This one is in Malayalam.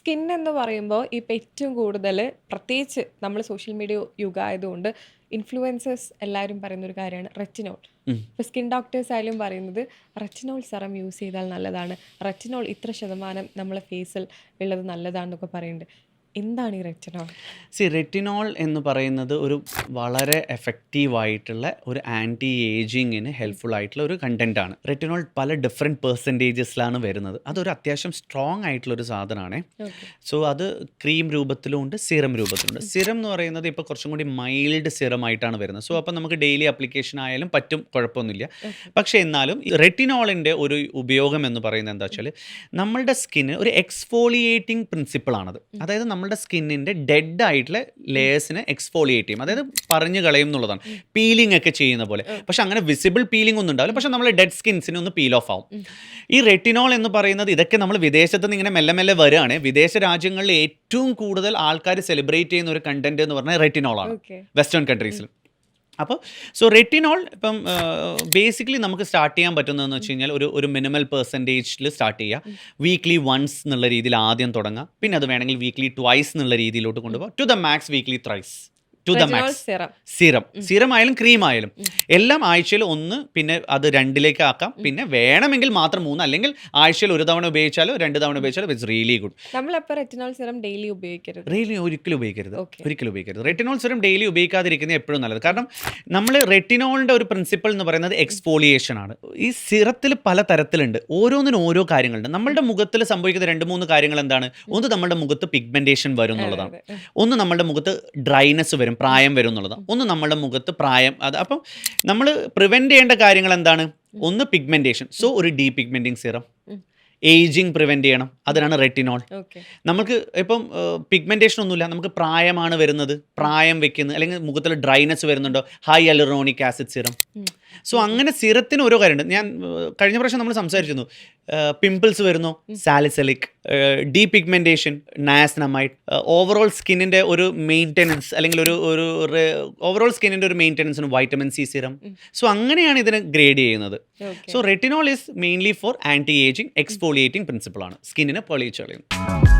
സ്കിൻ എന്ന് പറയുമ്പോൾ ഇപ്പം ഏറ്റവും കൂടുതൽ പ്രത്യേകിച്ച് നമ്മൾ സോഷ്യൽ മീഡിയ യുഗമായതുകൊണ്ട് ഇൻഫ്ലുവൻസേഴ്സ് എല്ലാവരും പറയുന്ന ഒരു കാര്യമാണ് റെറ്റിനോൾ. ഇപ്പോൾ സ്കിൻ ഡോക്ടേഴ്സ് ആയാലും പറയുന്നത് റെറ്റിനോൾ സെറം യൂസ് ചെയ്താൽ നല്ലതാണ്, റെറ്റിനോൾ ഇത്ര ശതമാനം നമ്മളെ ഫേസിൽ ഉള്ളത് നല്ലതാണെന്നൊക്കെ പറയുന്നുണ്ട്. എന്താണ് ഈ റെറ്റിനോൾ? റെറ്റിനോൾ എന്ന് പറയുന്നത് ഒരു വളരെ എഫക്റ്റീവായിട്ടുള്ള ഒരു ആൻറ്റി ഏജിങ്ങിന് ഹെൽപ്ഫുൾ ആയിട്ടുള്ള ഒരു കണ്ടന്റ് ആണ്. റെറ്റിനോൾ പല ഡിഫറെൻറ്റ് പെർസെൻറ്റേജസിലാണ് വരുന്നത്. അതൊരു അത്യാവശ്യം സ്ട്രോങ് ആയിട്ടുള്ള ഒരു സാധനമാണ്. സോ അത് ക്രീം രൂപത്തിലും ഉണ്ട്, സിറം രൂപത്തിലുണ്ട്. സിറം എന്ന് പറയുന്നത് ഇപ്പോൾ കുറച്ചും കൂടി മൈൽഡ് സിറം ആയിട്ടാണ് വരുന്നത്. സോ അപ്പോൾ നമുക്ക് ഡെയിലി ആപ്ലിക്കേഷൻ ആയാലും പറ്റും, കുഴപ്പമൊന്നുമില്ല. പക്ഷേ എന്നാലും റെറ്റിനോളിൻ്റെ ഒരു ഉപയോഗം എന്ന് പറയുന്നത് എന്താ വെച്ചാൽ നമ്മളുടെ സ്കിന്ന് ഒരു എക്സ്ഫോളിയേറ്റിംഗ് പ്രിൻസിപ്പിളാണത്. അതായത് നമ്മുടെ സ്കിന്നിൻ്റെ ഡെഡ് ആയിട്ടുള്ള ലേയേഴ്സിനെ എക്സ്ഫോളിയേറ്റ് ചെയ്യും, അതായത് പറഞ്ഞു കളയും എന്നുള്ളതാണ്. പീലിംഗ് ഒക്കെ ചെയ്യുന്ന പോലെ. പക്ഷെ അങ്ങനെ വിസിബിൾ പീലിംഗ് ഒന്നും ഉണ്ടാവില്ല, പക്ഷെ നമ്മൾ ഡെഡ് സ്കിൻസിന് ഒന്ന് പീൽ ഓഫ് ആവും. ഈ റെറ്റിനോൾ എന്ന് പറയുന്നത് ഇതൊക്കെ നമ്മൾ വിദേശത്ത് നിന്ന് ഇങ്ങനെ മെല്ലെ മെല്ലെ വരികയാണ്. വിദേശ രാജ്യങ്ങളിൽ ഏറ്റവും കൂടുതൽ ആൾക്കാർ സെലിബ്രേറ്റ് ചെയ്യുന്ന ഒരു കണ്ടന്റ് എന്ന് പറഞ്ഞാൽ റെറ്റിനോളാണ്, വെസ്റ്റേൺ കൺട്രീസിൽ. അപ്പോൾ റെറ്റിനോൾ ഇപ്പം ബേസിക്കലി നമുക്ക് സ്റ്റാർട്ട് ചെയ്യാൻ പറ്റുന്നതെന്ന് വെച്ച് കഴിഞ്ഞാൽ ഒരു മിനിമൽ പെർസെൻറ്റേജിൽ സ്റ്റാർട്ട് ചെയ്യുക. വീക്ക്ലി വൺസ് എന്നുള്ള രീതിയിൽ ആദ്യം തുടങ്ങുക, പിന്നെ അത് വേണമെങ്കിൽ വീക്ക്ലി ട്വൈസ് എന്നുള്ള രീതിയിലോട്ട് കൊണ്ടുപോകുക, to the max weekly thrice to the max. Serum ആയാലും ക്രീം ആയാലും എല്ലാം ആഴ്ചയിൽ 1, പിന്നെ അത് 2ലേക്ക് ആക്കാം. പിന്നെ വേണമെങ്കിൽ മാത്രം 3, അല്ലെങ്കിൽ ആഴ്ചയിൽ 1 തവണ ഉപയോഗിച്ചാലോ 2 തവണ ഉപയോഗിച്ചാലോ it's really good. Retinol serum daily ഉപയോഗിക്കരുത്, ഒരിക്കലും ഉപയോഗിക്കരുത്. റെറ്റിനോൾ സിറം ഡെയിലി ഉപയോഗിക്കാതിരിക്കുന്നത് എപ്പോഴും നല്ലത്. കാരണം നമ്മൾ റെറ്റിനോളിൻ്റെ ഒരു പ്രിൻസിപ്പിൾ എന്ന് പറയുന്നത് എക്സ്ഫോളിയേഷൻ ആണ്. ഈ സിറത്തിൽ പല തരത്തിലുണ്ട്, ഓരോന്നിനും ഓരോ കാര്യങ്ങളുണ്ട്. നമ്മളുടെ മുഖത്തിൽ സംഭവിക്കുന്ന 2-3 കാര്യങ്ങൾ എന്താണ്? ഒന്ന്, നമ്മുടെ മുഖത്ത് പിഗ്മെന്റേഷൻ വരും എന്നുള്ളതാണ്. ഒന്ന്, നമ്മുടെ മുഖത്ത് ഡ്രൈനെസ് വരും, പ്രായം വരും എന്നുള്ളതാണ്. ഒന്ന്, നമ്മുടെ മുഖത്ത് പ്രായം. അപ്പം നമ്മൾ പ്രിവെന്റ് ചെയ്യേണ്ട കാര്യങ്ങൾ എന്താണ്? ഒന്ന്, പിഗ്മെന്റേഷൻ. സോ ഒരു ഡീ പിഗ്മെന്റിങ് സിറം. ഏജിങ് പ്രിവെന്റ് ചെയ്യണം, അതിനാണ് റെറ്റിനോൾ. നമുക്ക് ഇപ്പം പിഗ്മെന്റേഷൻ ഒന്നുമില്ല, നമുക്ക് പ്രായമാണ് വരുന്നത്, പ്രായം വെക്കുന്നത്, അല്ലെങ്കിൽ മുഖത്തിൽ ഡ്രൈനെസ് വരുന്നുണ്ടോ, ഹൈ അലറോണിക് ആസിഡ് സിറം. സോ അങ്ങനെ സിറത്തിന് ഓരോ കാര്യമുണ്ട്. ഞാൻ കഴിഞ്ഞ പ്രാവശ്യം നമ്മൾ സംസാരിച്ചിരുന്നു. പിമ്പിൾസ് വരുന്നു, salicylic. Depigmentation, niacinamide. Overall സ്കിന്നിൻ്റെ ഒരു മെയിൻ്റെനൻസ്, അല്ലെങ്കിൽ ഒരു ഓവറോൾ സ്കിന്നിൻ്റെ ഒരു മെയിൻ്റെനൻസിന് വൈറ്റമിൻ സി സിറം. സോ അങ്ങനെയാണ് ഇതിനെ ഗ്രേഡ് ചെയ്യുന്നത്. So retinol is mainly for anti ageing exfoliating പ്രിൻസിപ്പിളാണ്, സ്കിന്നിനെ പൊളിയിച്ച് കളയുന്നത്.